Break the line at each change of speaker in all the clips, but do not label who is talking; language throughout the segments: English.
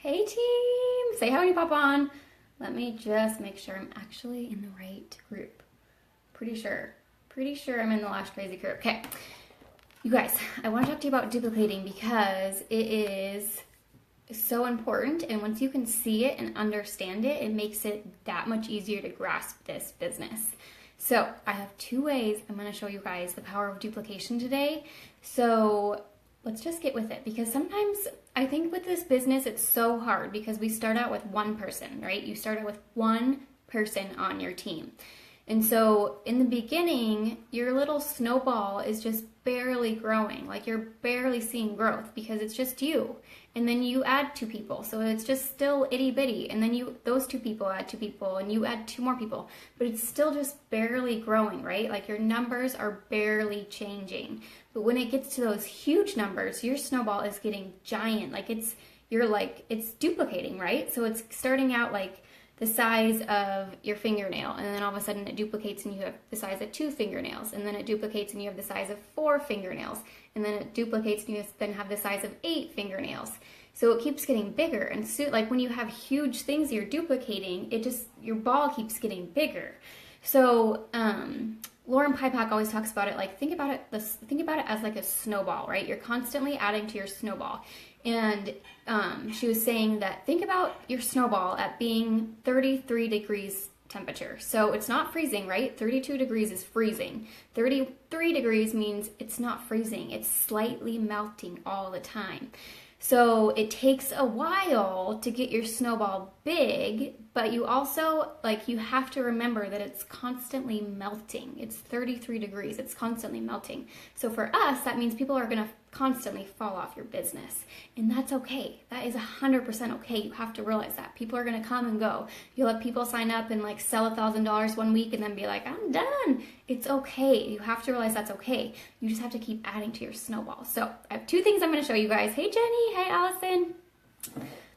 Hey team! Say hi when you pop on. Let me just make sure I'm actually in the right group. Pretty sure I'm in the Lash Crazy group. Okay, you guys, I want to talk to you about duplicating because it is so important, and once you can see it and understand it, it makes it that much easier to grasp this business. So I have two ways I'm going to show you guys the power of duplication today. So let's just get with it, because sometimes I think with this business it's so hard because we start out with one person, right? You start out with one person on your team. And so in the beginning, your little snowball is just barely growing. Like you're barely seeing growth because it's just you. And then you add two people. So it's just still itty bitty. And then those two people add two people and you add two more people. But it's still just barely growing, right? Like your numbers are barely changing. But when it gets to those huge numbers, your snowball is getting giant. Like it's duplicating, right? So it's starting out like the size of your fingernail, and then all of a sudden it duplicates and you have the size of 2 fingernails, and then it duplicates and you have the size of 4 fingernails, and then it duplicates and you then have the size of 8 fingernails. So it keeps getting bigger, and so like when you have huge things you're duplicating, your ball keeps getting bigger. So Lauren Pipak always talks about it like think about it as like a snowball, right? You're constantly adding to your snowball. And she was saying that think about your snowball at being 33 degrees temperature. So it's not freezing, right? 32 degrees is freezing. 33 degrees means it's not freezing. It's slightly melting all the time. So it takes a while to get your snowball big, but you also, you have to remember that it's constantly melting. It's 33 degrees. It's constantly melting. So for us, that means people are going to constantly fall off your business. And that's okay. That is 100% okay. You have to realize that. People are going to come and go. You'll have people sign up and sell $1,000 one week and then be like, I'm done. It's okay. You have to realize that's okay. You just have to keep adding to your snowball. So I have 2 things I'm going to show you guys. Hey, Jenny. Hey, Allison.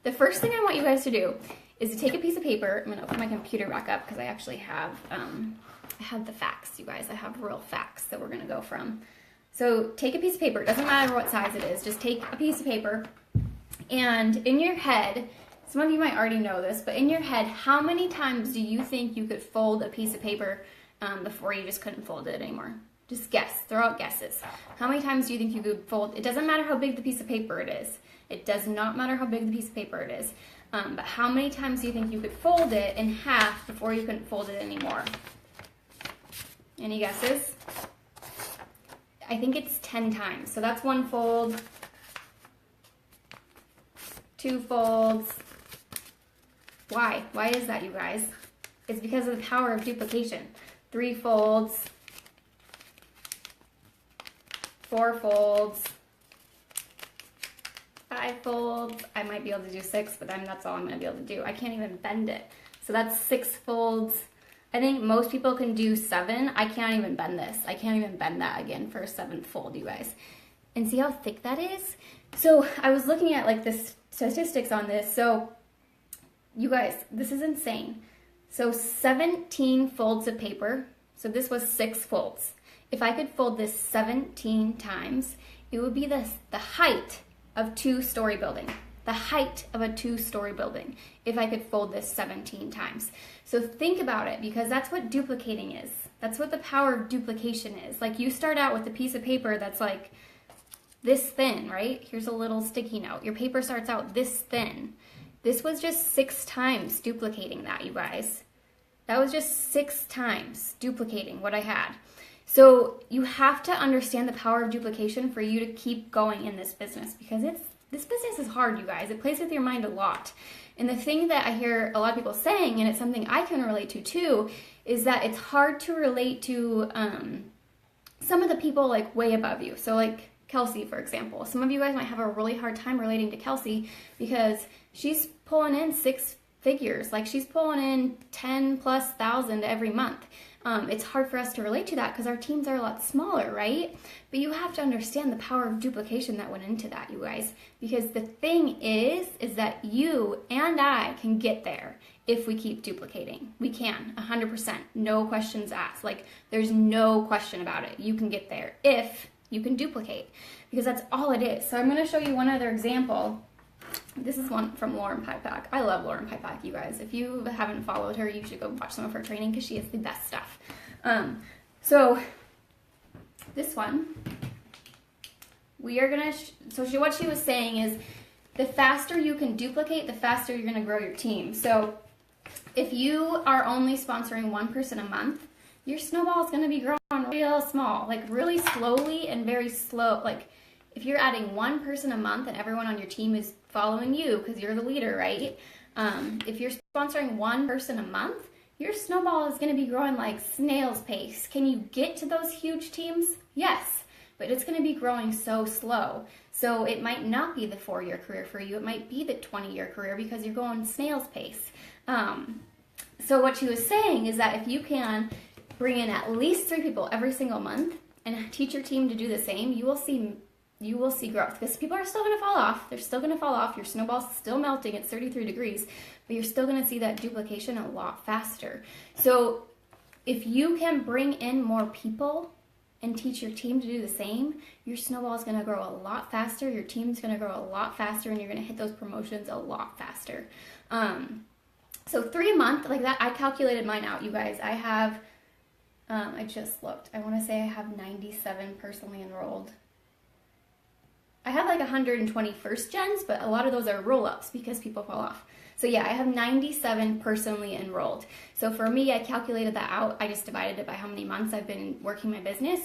The first thing I want you guys to do is to take a piece of paper. I'm going to open my computer back up because I actually have, I have the facts, you guys. I have real facts that we're going to go from. So take a piece of paper. It doesn't matter what size it is. Just take a piece of paper. And in your head, some of you might already know this, but in your head, how many times do you think you could fold a piece of paper before you just couldn't fold it anymore? Just guess. Throw out guesses. How many times do you think you could fold? It doesn't matter how big the piece of paper it is. It does not matter how big the piece of paper it is. But how many times do you think you could fold it in half before you couldn't fold it anymore? Any guesses? I think it's 10 times. So that's 1 fold, 2 folds. Why? Why is that, you guys? It's because of the power of duplication. 3 folds, 4 folds, 5 folds. I might be able to do 6, but then that's all I'm going to be able to do. I can't even bend it. So that's 6 folds. I think most people can do 7. I can't even bend this. I can't even bend that again for a 7th fold, you guys. And see how thick that is? So I was looking at the statistics on this. So you guys, this is insane. So 17 folds of paper. So this was 6 folds. If I could fold this 17 times, it would be the height of 2-story building. The height of a 2-story building if I could fold this 17 times. So think about it, because that's what duplicating is. That's what the power of duplication is. You start out with a piece of paper that's this thin, right? Here's a little sticky note. Your paper starts out this thin. This was just 6 times duplicating that, you guys. That was just 6 times duplicating what I had. So you have to understand the power of duplication for you to keep going in this business, because this business is hard, you guys. It plays with your mind a lot. And the thing that I hear a lot of people saying, and it's something I can relate to too, is that it's hard to relate to some of the people way above you. So Kelsey, for example. Some of you guys might have a really hard time relating to Kelsey because she's pulling in 6 figures. She's pulling in 10,000+ every month. It's hard for us to relate to that because our teams are a lot smaller, right? But you have to understand the power of duplication that went into that, you guys. Because the thing is that you and I can get there if we keep duplicating. We can, 100%, no questions asked. There's no question about it. You can get there if you can duplicate, because that's all it is. So I'm going to show you one other example This is one from Lauren Pipak. I love Lauren Pipak, you guys. If you haven't followed her, you should go watch some of her training because she has the best stuff. So this one, we are gonna, what she was saying is the faster you can duplicate, the faster you're gonna grow your team. So if you are only sponsoring one person a month, your snowball is gonna be growing real small, like really slowly and very slow. Like if you're adding one person a month and everyone on your team is following you because you're the leader, right? If you're sponsoring one person a month, your snowball is going to be growing like snail's pace. Can you get to those huge teams? Yes, but it's going to be growing so slow. So it might not be the 4-year career for you. It might be the 20-year career because you're going snail's pace. So what she was saying is that if you can bring in at least 3 people every single month and teach your team to do the same, you will see growth, because people are still going to fall off. They're still going to fall off. Your snowball's still melting. It's 33 degrees, but you're still going to see that duplication a lot faster. So if you can bring in more people and teach your team to do the same, your snowball is going to grow a lot faster. Your team's going to grow a lot faster, and you're going to hit those promotions a lot faster. So 3 a month, like that, I calculated mine out, you guys. I have, I just looked. I want to say I have 97 personally enrolled. I have like 120 first gens, but a lot of those are roll-ups because people fall off. So yeah, I have 97 personally enrolled. So for me, I calculated that out. I just divided it by how many months I've been working my business,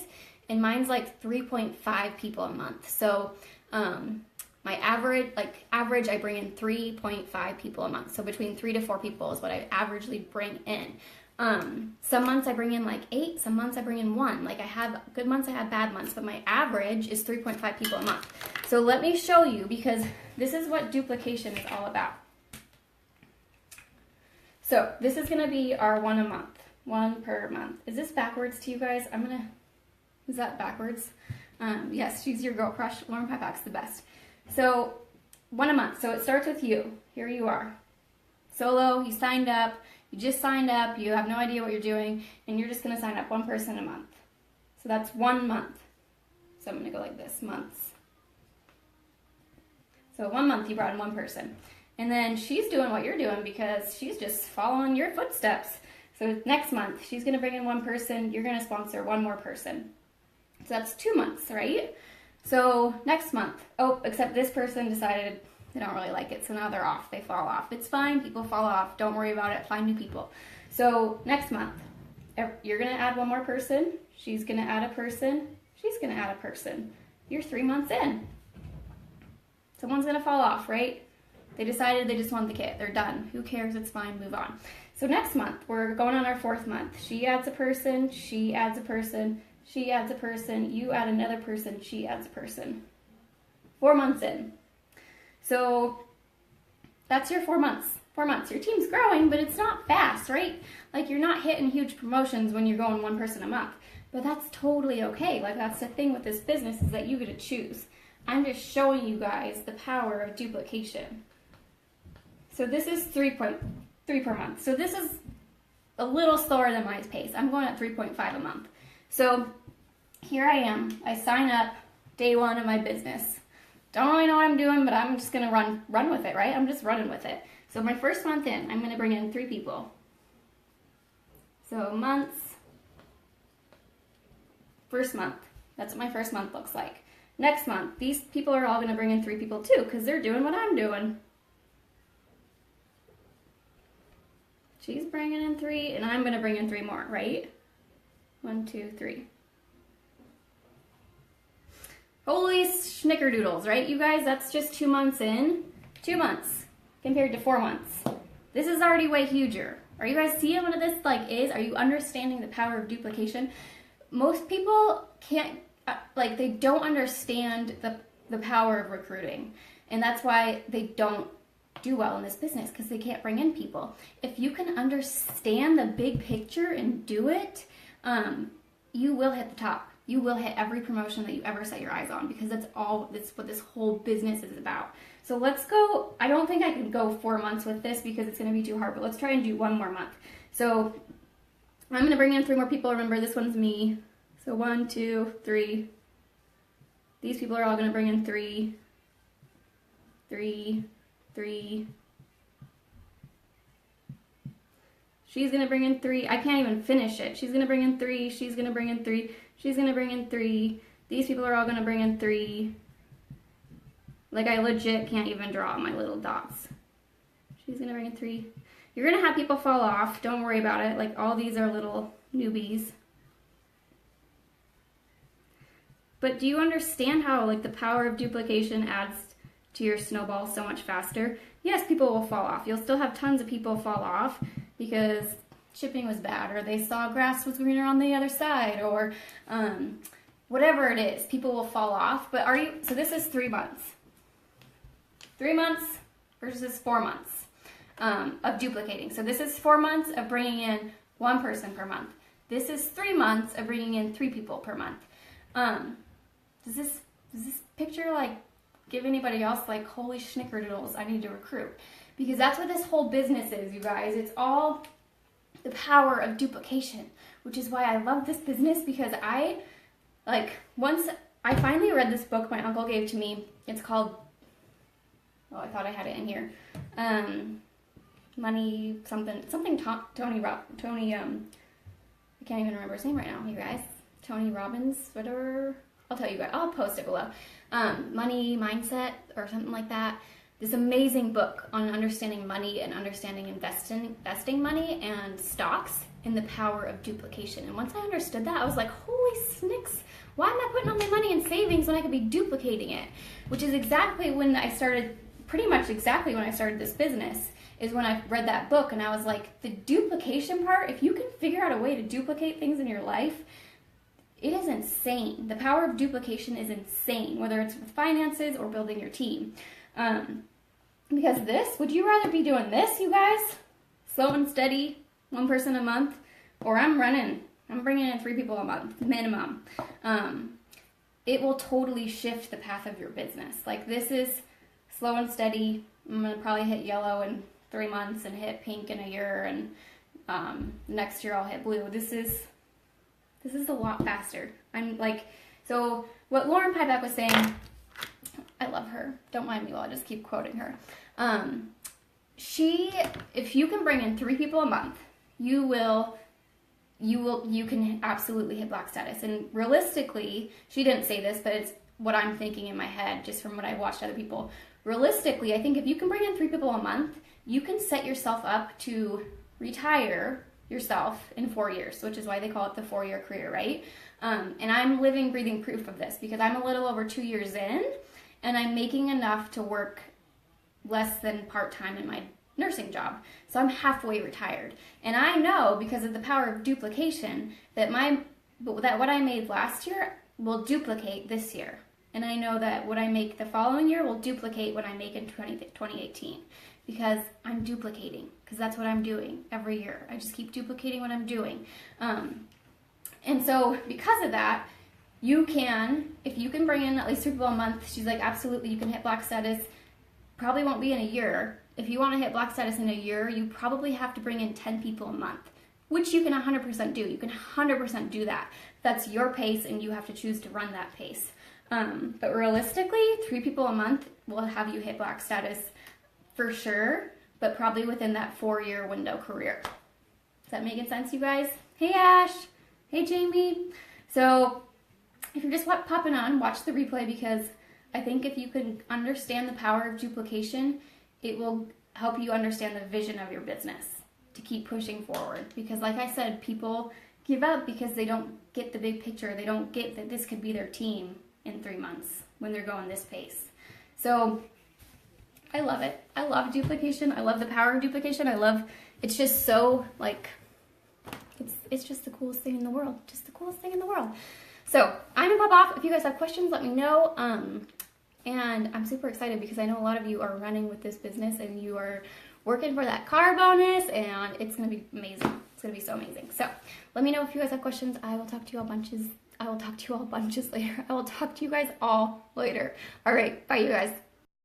and mine's like 3.5 people a month. So my average, I bring in 3.5 people a month. So between 3 to 4 people is what I averagely bring in. Some months I bring in like 8, some months I bring in 1. Like I have good months, I have bad months, but my average is 3.5 people a month. So let me show you, because this is what duplication is all about. So this is going to be our 1 a month, 1 per month. Is this backwards to you guys? Is that backwards? Yes, she's your girl crush. Lauren Pipak's the best. So 1 a month. So it starts with you. Here you are. Solo, you signed up. You just signed up, you have no idea what you're doing, and you're just going to sign up 1 person a month. So that's 1 month. So I'm going to go like this, months. So 1 month you brought in 1 person. And then she's doing what you're doing because she's just following your footsteps. So next month, she's going to bring in 1 person, you're going to sponsor 1 more person. So that's 2 months, right? So next month, oh, except this person decided they don't really like it, so now they're off. They fall off. It's fine. People fall off. Don't worry about it. Find new people. So next month, you're going to add 1 more person. She's going to add a person. She's going to add a person. You're 3 months in. Someone's going to fall off, right? They decided they just want the kit. They're done. Who cares? It's fine. Move on. So next month, we're going on our 4th month. She adds a person. She adds a person. She adds a person. You add another person. She adds a person. 4 months in. So that's your 4 months. 4 months. Your team's growing, but it's not fast, right? Like you're not hitting huge promotions when you're going 1 person a month. But that's totally okay. Like that's the thing with this business, is that you get to choose. I'm just showing you guys the power of duplication. So this is 3 per month. So this is a little slower than my pace. I'm going at 3.5 a month. So here I am. I sign up day 1 of my business. Don't really know what I'm doing, but I'm just going to run with it, right? I'm just running with it. So my first month in, I'm going to bring in 3 people. So months, first month. That's what my first month looks like. Next month, these people are all going to bring in 3 people too, because they're doing what I'm doing. She's bringing in 3, and I'm going to bring in 3 more, right? 1, 2, 3. Holy snickerdoodles, right, you guys? That's just 2 months in. 2 months compared to 4 months. This is already way huger. Are you guys seeing what this is? Are you understanding the power of duplication? Most people can't, they don't understand the power of recruiting. And that's why they don't do well in this business, because they can't bring in people. If you can understand the big picture and do it, you will hit the top. You will hit every promotion that you ever set your eyes on, because that's what this whole business is about. So let's go. I don't think I can go 4 months with this because it's going to be too hard, but let's try and do 1 more month. So I'm going to bring in 3 more people. Remember, this one's me. So 1, 2, 3. These people are all going to bring in 3, 3, 3. She's going to bring in 3. I can't even finish it. She's going to bring in 3. She's going to bring in 3. She's going to bring in 3. These people are all going to bring in 3. Like, I legit can't even draw my little dots. She's going to bring in 3. You're going to have people fall off. Don't worry about it. Like, all these are little newbies. But do you understand how, like, the power of duplication adds to your snowball so much faster? Yes, people will fall off. You'll still have tons of people fall off because shipping was bad, or they saw grass was greener on the other side, or whatever it is, people will fall off. But so this is 3 months. 3 months versus 4 months of duplicating. So this is 4 months of bringing in 1 person per month. This is 3 months of bringing in 3 people per month. Does this picture, like, give anybody else, like, holy schnickerdoodles, I need to recruit? Because that's what this whole business is, you guys. It's all the power of duplication, which is why I love this business, because once I finally read this book my uncle gave to me. It's called, I thought I had it in here. Money something Tony, I can't even remember his name right now, you guys. Tony Robbins, whatever. I'll tell you guys. I'll post it below. Money Mindset or something like that. This amazing book on understanding money and understanding investing money and stocks and the power of duplication. And once I understood that, I was like, holy snicks, why am I putting all my money in savings when I could be duplicating it? Which is exactly when I started, pretty much exactly when I started this business, is when I read that book, and I was like, the duplication part, if you can figure out a way to duplicate things in your life, it is insane. The power of duplication is insane, whether it's with finances or building your team. Because would you rather be doing this, you guys? Slow and steady, 1 person a month? Or I'm bringing in 3 people a month, minimum. It will totally shift the path of your business. Like, this is slow and steady. I'm going to probably hit yellow in 3 months and hit pink in a year, and next year I'll hit blue. This is a lot faster. So what Lauren Pyback was saying, I love her. Don't mind me while I just keep quoting her. If you can bring in 3 people a month, you can absolutely hit black status. And realistically, she didn't say this, but it's what I'm thinking in my head just from what I watched other people. Realistically, I think if you can bring in 3 people a month, you can set yourself up to retire yourself in 4 years, which is why they call it the 4-year career, right? And I'm living, breathing proof of this because I'm a little over 2 years in, and I'm making enough to work less than part-time in my nursing job. So I'm halfway retired. And I know, because of the power of duplication, that what I made last year will duplicate this year. And I know that what I make the following year will duplicate what I make in 2018. Because I'm duplicating, because that's what I'm doing every year. I just keep duplicating what I'm doing. And so because of that, if you can bring in at least 3 people a month, she's like, absolutely, you can hit black status. Probably won't be in a year. If you want to hit black status in a year, you probably have to bring in 10 people a month, which you can 100% do. You can 100% do that. That's your pace, and you have to choose to run that pace. But realistically, 3 people a month will have you hit black status for sure, but probably within that 4-year window career. Is that making sense, you guys? Hey, Ash. Hey, Jamie. So if you're just popping on, watch the replay, because I think if you can understand the power of duplication, it will help you understand the vision of your business to keep pushing forward. Because like I said, people give up because they don't get the big picture. They don't get that this could be their team in 3 months when they're going this pace. So I love it. I love duplication. I love the power of duplication. It's just so, like, it's just the coolest thing in the world. Just the coolest thing in the world. So I'm gonna pop off. If you guys have questions, let me know. And I'm super excited because I know a lot of you are running with this business and you are working for that car bonus, and it's gonna be amazing. It's gonna be so amazing. So let me know if you guys have questions. I will talk to you all bunches later. I will talk to you guys all later. All right, bye, you guys.